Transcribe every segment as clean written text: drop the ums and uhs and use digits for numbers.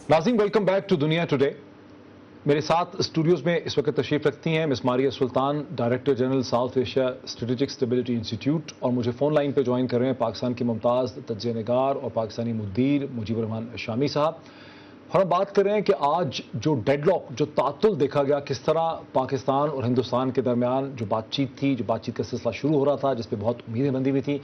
नाज़रीन, welcome back to Dunya today. मेरे साथ स्टूडियोज़ में इस वक्त तशरीफ़ रखती हैं miss Maria Sultan, director general South Asia strategic stability institute, और मुझे फ़ोन लाइन पे ज्वाइन कर रहे हैं पाकिस्तान के मुमताज़ तज्ज़िया निगार और पाकिस्तानी मुदीर मुजीबुर रहमान शामी साहब। और हम बात कर रहे हैं कि आज जो डेडलॉक, जो तातुल देखा गया, किस तरह पाकिस्तान और हिंदुस्तान के दरमियान जो बातचीत थी, जो बातचीत का सिलसिला शुरू हो रहा था, जिस पर बहुत उम्मीदें बंधी हुई थी,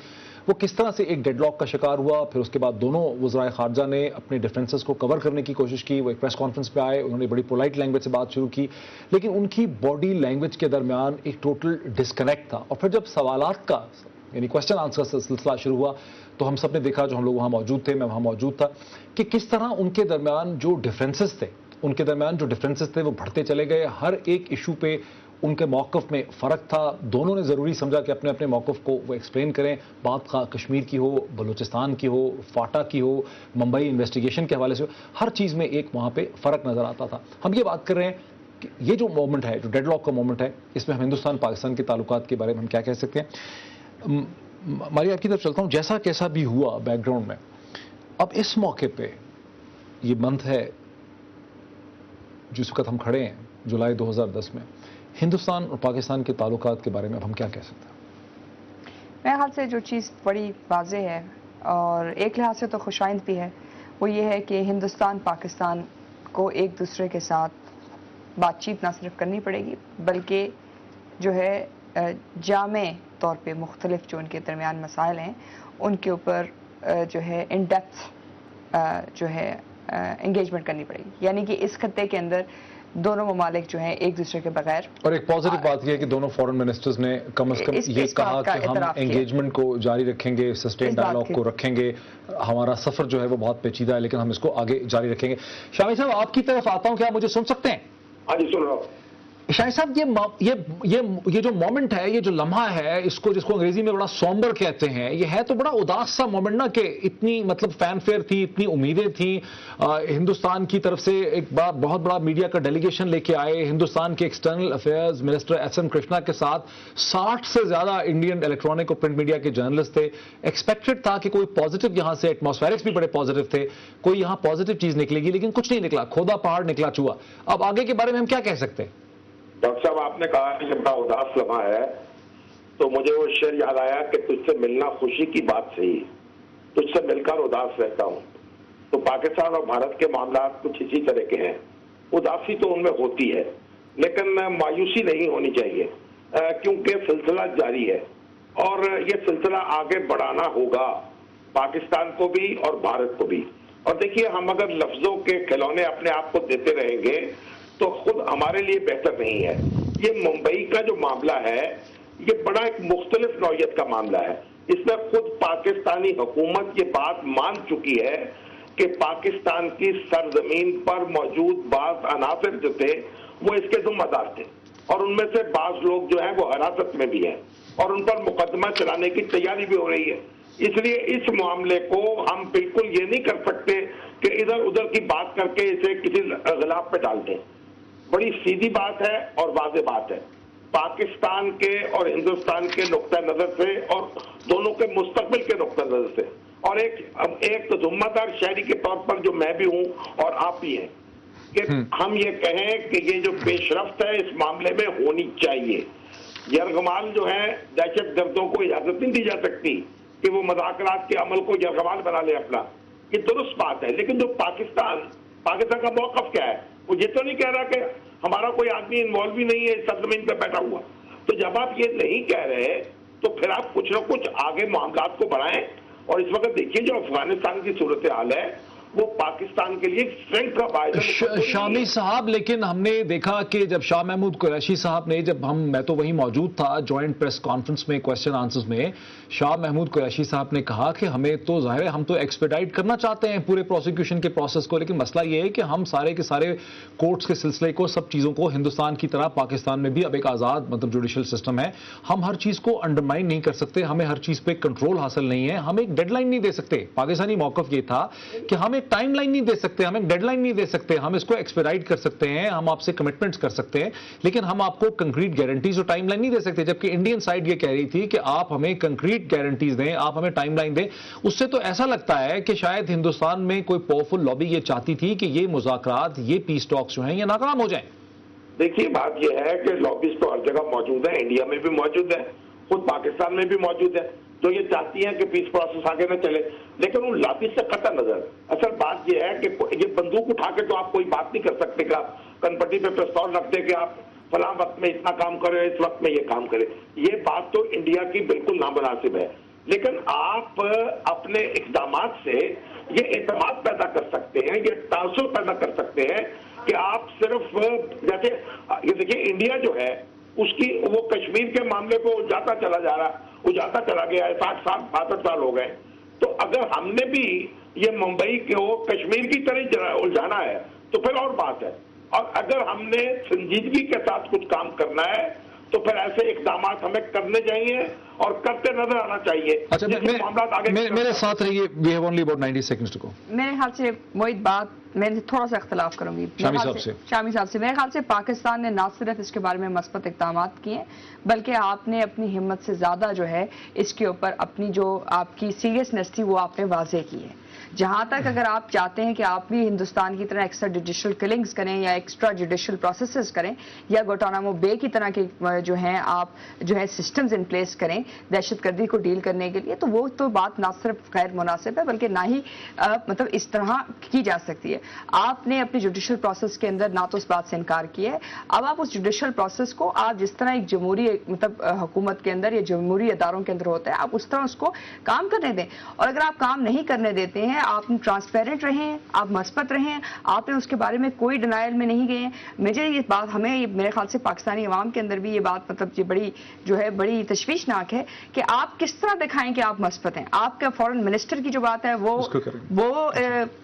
वो किस तरह से एक डेडलॉक का शिकार हुआ। फिर उसके बाद दोनों वज़राए ख़ारजा ने अपने डिफरेंसेस को कवर करने की कोशिश की। वो एक प्रेस कॉन्फ्रेंस पे आए, उन्होंने बड़ी पोलाइट लैंग्वेज से बात शुरू की, लेकिन उनकी बॉडी लैंग्वेज के दरमियान एक टोटल डिस्कनेक्ट था। और फिर जब सवालात का यानी क्वेश्चन आंसर का सिलसिला शुरू हुआ तो हम सब ने देखा, जो हम लोग वहाँ मौजूद थे, मैं वहाँ मौजूद था, कि किस तरह उनके दरमियान जो डिफरेंसेस थे वो बढ़ते चले गए। हर एक इशू पे उनके मौक़िफ़ में फ़र्क था। दोनों ने ज़रूरी समझा कि अपने अपने मौक़िफ़ को वो एक्सप्लेन करें। बात कश्मीर की हो, बलूचिस्तान की हो, फाटा की हो, मुंबई इन्वेस्टिगेशन के हवाले से हो, हर चीज़ में एक वहाँ पे फ़र्क नज़र आता था। हम ये बात कर रहे हैं कि ये जो मोमेंट है, जो डेडलॉक का मोमेंट है, इसमें हम हिंदुस्तान पाकिस्तान के ताल्लुकात के बारे में हम क्या कह सकते हैं। मारिया, आपकी तरफ चलता हूँ। जैसा कैसा भी हुआ बैकग्राउंड में, अब इस मौके पे ये मंथ है जिस वक्त हम खड़े हैं, जुलाई 2010 में, हिंदुस्तान और पाकिस्तान के ताल्लुकात के बारे में अब हम क्या कह सकते हैं? मेरे ख्याल से जो चीज़ बड़ी वाज़ेह है और एक लिहाज से तो खुशाइंद भी है, वो ये है कि हिंदुस्तान पाकिस्तान को एक दूसरे के साथ बातचीत ना सिर्फ करनी पड़ेगी, बल्कि जो है जामे तौर पे मुख्तलिफ जो उनके दरमियान मसाइल हैं उनके ऊपर जो है इन डेप्थ जो है इंगेजमेंट करनी पड़ेगी। यानी कि इस खत्ते के अंदर दोनों ममालिक जो हैं एक दूसरे के बगैर, और एक पॉजिटिव बात यह है कि दोनों फॉरेन मिनिस्टर्स ने कम से कम ये कहा कि हम एंगेजमेंट को जारी रखेंगे, सस्टेन डायलॉग को रखेंगे। हमारा सफर जो है वो बहुत पेचीदा है, लेकिन हम इसको आगे जारी रखेंगे। शामी साहब, आपकी तरफ आता हूं, क्या आप मुझे सुन सकते हैं? हाँ जी, सुन रहा हूं। शाहिद साहब, ये जो मोमेंट है, ये जो लम्हा है, जिसको अंग्रेजी में बड़ा सोम्बर कहते हैं, ये है तो बड़ा उदास सा मोमेंट ना, कि इतनी मतलब फैनफेयर थी, इतनी उम्मीदें थी। हिंदुस्तान की तरफ से एक बहुत बड़ा मीडिया का डेलीगेशन लेके आए। हिंदुस्तान के external affairs minister SM Krishna के साथ 60 से ज्यादा इंडियन इलेक्ट्रॉनिक और प्रिंट मीडिया के जर्नलिस्ट थे। एक्सपेक्टेड था कि कोई पॉजिटिव यहां से, एटमॉस्फेरिक्स भी बड़े पॉजिटिव थे, कोई यहां पॉजिटिव चीज निकलेगी, लेकिन कुछ नहीं निकला। खोदा पहाड़ निकला चूहा। अब आगे के बारे में हम क्या कह सकते हैं? डॉक्टर साहब, आपने कहा कि बड़ा उदास लम्हा है, तो मुझे वो शेर याद आया कि तुझसे मिलना खुशी की बात सही, तुझसे मिलकर उदास रहता हूं। तो पाकिस्तान और भारत के मामला कुछ इसी तरह के हैं। उदासी तो उनमें होती है, लेकिन मायूसी नहीं होनी चाहिए, क्योंकि सिलसिला जारी है और ये सिलसिला आगे बढ़ाना होगा, पाकिस्तान को भी और भारत को भी। और देखिए, हम अगर लफ्जों के खिलौने अपने आप को देते रहेंगे तो खुद हमारे लिए बेहतर नहीं है। ये मुंबई का जो मामला है, ये बड़ा एक मुख्तलिफ नौयत का मामला है। इसमें खुद पाकिस्तानी हुकूमत ये बात मान चुकी है कि पाकिस्तान की सरजमीन पर मौजूद बाज अनासिर जो थे वो इसके जिम्मेदार थे, और उनमें से बाज लोग जो हैं वो हिरासत में भी हैं और उन पर मुकदमा चलाने की तैयारी भी हो रही है। इसलिए इस मामले को हम बिल्कुल ये नहीं कर सकते कि इधर उधर की बात करके इसे किसी गिलाफ पे डाल दें। बड़ी सीधी बात है और वाज़ेह बात है, पाकिस्तान के और हिंदुस्तान के नुक्ता नजर से और दोनों के मुस्तकबिल के नुक्ता नजर से, और एक तो जिम्मेदार शहरी के तौर पर जो मैं भी हूं और आप भी हैं, कि हम ये कहें कि ये जो पेशरफ्त है इस मामले में होनी चाहिए। यरगमाल जो है, दहशत गर्दों को इजाजत नहीं दी जा सकती कि वो मुज़ाकरात के अमल को यरगमाल बना ले अपना, ये दुरुस्त बात है। लेकिन जो पाकिस्तान का मौक़िफ़ क्या है, वो ये तो नहीं कह रहा कि हमारा कोई आदमी इन्वॉल्व ही नहीं है इस सरजमीन पर बैठा हुआ। तो जब आप ये नहीं कह रहे तो फिर आप कुछ ना कुछ आगे मामलात को बढ़ाएं। और इस वक्त देखिए, जो अफगानिस्तान की सूरत हाल है वो पाकिस्तान के लिए फ्रेंक का बायस। शामी साहब, लेकिन हमने देखा कि जब शाह महमूद कुरैशी साहब ने, मैं तो वहीं मौजूद था जॉइंट प्रेस कॉन्फ्रेंस में, क्वेश्चन आंसर्स में, शाह महमूद कुरैशी साहब ने कहा कि हमें तो जाहिर है हम तो एक्सपेडाइट करना चाहते हैं पूरे प्रोसिक्यूशन के प्रोसेस को, लेकिन मसला ये है कि हम सारे के सारे कोर्ट्स के सिलसिले को, सब चीज़ों को, हिंदुस्तान की तरह पाकिस्तान में भी अब एक आज़ाद मतलब जुडिशल सिस्टम है, हम हर चीज़ को अंडरमाइन नहीं कर सकते, हमें हर चीज़ पर कंट्रोल हासिल नहीं है, हम एक डेडलाइन नहीं दे सकते। पाकिस्तानी मौक़िफ़ ये था कि हम एक ایک ٹائم لائن نہیں دے سکتے, ہم ایک ڈیڈ لائن نہیں دے سکتے, ہم اس کو ایکسپیڈائٹ کر سکتے ہیں, ہم آپ سے کمٹمنٹس کر سکتے ہیں, لیکن ہم آپ کو کنکریٹ گارنٹیز اور ٹائم لائن نہیں دے سکتے. جبکہ انڈین سائڈ یہ کہہ رہی تھی کہ آپ ہمیں کنکریٹ گارنٹیز دیں, آپ ہمیں ٹائم لائن دیں. اس سے تو ایسا لگتا ہے کہ شاید ہندوستان میں کوئی پاورفل لابی یہ چاہتی تھی کہ یہ مذاکرات, یہ پیس ٹاکس جو ہیں یہ ناکام ہو جائیں. دیکھیے بات یہ ہے کہ لابیز تو ہر جگہ موجود ہیں, انڈیا میں بھی موجود ہے, خود پاکستان میں بھی موجود ہے, جو یہ چاہتی ہیں کہ پیس پروسیس آگے نہ چلے. لیکن ان لابیز سے قطع نظر اصل بات یہ ہے کہ یہ بندوق اٹھا کے تو آپ کوئی بات نہیں کر سکتے کہ آپ کنپٹی پہ پستول رکھ دیں کہ آپ فلاں وقت میں اتنا کام کرے, اس وقت میں یہ کام کرے. یہ بات تو انڈیا کی بالکل نامناسب ہے. لیکن آپ اپنے اقدامات سے یہ اعتماد پیدا کر سکتے ہیں, یہ تاثر پیدا کر سکتے ہیں کہ آپ صرف جیسے یہ دیکھیے انڈیا جو ہے اس کی وہ کشمیر کے معاملے کو اجاتا چلا جا رہا, اجاتا چلا گیا ہے, 60 سال 62 سال ہو گئے. تو اگر ہم نے بھی یہ ممبئی کو کشمیر کی طرح الجھانا ہے تو پھر اور بات ہے, اور اگر ہم نے سنجیدگی کے ساتھ کچھ کام کرنا ہے تو پھر ایسے اقدامات ہمیں کرنے چاہیے اور کرتے نظر آنا چاہیے. اچھا, میرے ساتھ رہیے, we have only about 90 seconds to go. میرے خیال سے وہی بات میں تھوڑا سا اختلاف کروں گی شامی صاحب سے. میرے خیال سے پاکستان نے نہ صرف اس کے بارے میں مثبت اقدامات کیے بلکہ آپ نے اپنی ہمت سے زیادہ جو ہے اس کے اوپر اپنی جو آپ کی سیریسنیس تھی وہ آپ نے واضح کی ہے. جہاں تک اگر آپ چاہتے ہیں کہ آپ بھی ہندوستان کی طرح ایکسٹرا جوڈیشل کلنگز کریں یا ایکسٹرا جوڈیشل پروسیسز کریں یا گوانتانامو بے کی طرح کے جو ہیں آپ جو ہے سسٹمز ان پلیس کریں دہشت گردی کو ڈیل کرنے کے لیے, تو وہ تو بات نہ صرف غیر مناسب ہے بلکہ نہ ہی مطلب اس طرح کی جا سکتی ہے. آپ نے اپنی جوڈیشل پروسیس کے اندر نہ تو اس بات سے انکار کیا ہے, اب آپ اس جوڈیشل پروسیس کو آپ جس طرح ایک جمہوری مطلب حکومت کے اندر یا جمہوری اداروں کے اندر ہوتا ہے آپ اس طرح اس کو کام کرنے دیں. اور اگر آپ کام نہیں کرنے دیتے ہیں, آپ ٹرانسپیرنٹ رہیں, آپ مثبت رہیں, آپ نے اس کے بارے میں کوئی ڈینائل میں نہیں گئے ہیں. مجھے یہ بات ہمیں میرے خیال سے پاکستانی عوام کے اندر بھی یہ بات مطلب یہ بڑی جو ہے بڑی تشویشناک ہے کہ آپ کس طرح دکھائیں کہ آپ مثبت ہیں. آپ کا فورن منسٹر کی جو بات ہے وہ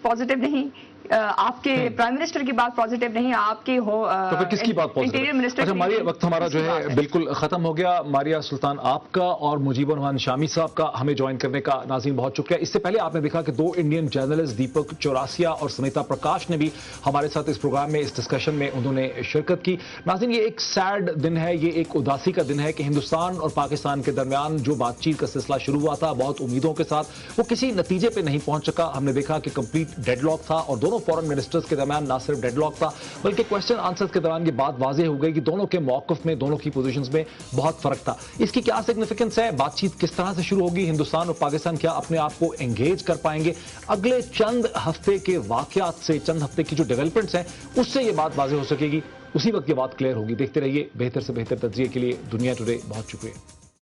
پازیٹیو نہیں, آپ کے پرائم منسٹر کی بات پازیٹیو نہیں, آپ کی انٹیریئر منسٹر. اچھا ماریہ, وقت ہمارا جو ہے بالکل ختم ہو گیا. ماریہ سلطان آپ کا اور مجیب الرحمان شامی صاحب کا ہمیں جوائن کرنے کا ناظرین بہت شکریہ. اس سے پہلے آپ نے دیکھا کہ 2 انڈین جرنلسٹ دیپک چوراسیا اور سنیتا پرکاش نے بھی ہمارے ساتھ اس پروگرام میں اس ڈسکشن میں انہوں نے شرکت کی. ناظرین یہ ایک سیڈ دن ہے, یہ ایک اداسی کا دن ہے کہ ہندوستان اور پاکستان کے درمیان جو بات چیت کا سلسلہ شروع ہوا تھا بہت امیدوں کے ساتھ, وہ کسی نتیجے پہ نہیں پہنچ سکا. ہم نے دیکھا کہ کمپلیٹ ڈیڈ لاک تھا اور دونوں فورن منسٹرز کے درمیان نہ صرف ڈیڈ لاک تھا بلکہ کوسچن آنسرز کے دوران یہ بات واضح ہو گئی کہ دونوں کے موقف میں, دونوں کی پوزیشنز میں بہت فرق تھا. اس کی کیا سگنیفیکنس ہے, بات چیت کس طرح سے شروع ہوگی, ہندوستان اور پاکستان کیا اپنے آپ کو انگیج کر پائیں گے, اگلے چند ہفتے کے واقعات سے, چند ہفتے کی جو ڈیولپمنٹس ہیں اس سے یہ بات واضح ہو سکے گی. اسی وقت یہ بات کلیئر ہوگی. دیکھتے رہیے بہتر سے بہتر تجزیے کے لیے دنیا ٹوڈے. بہت شکریہ.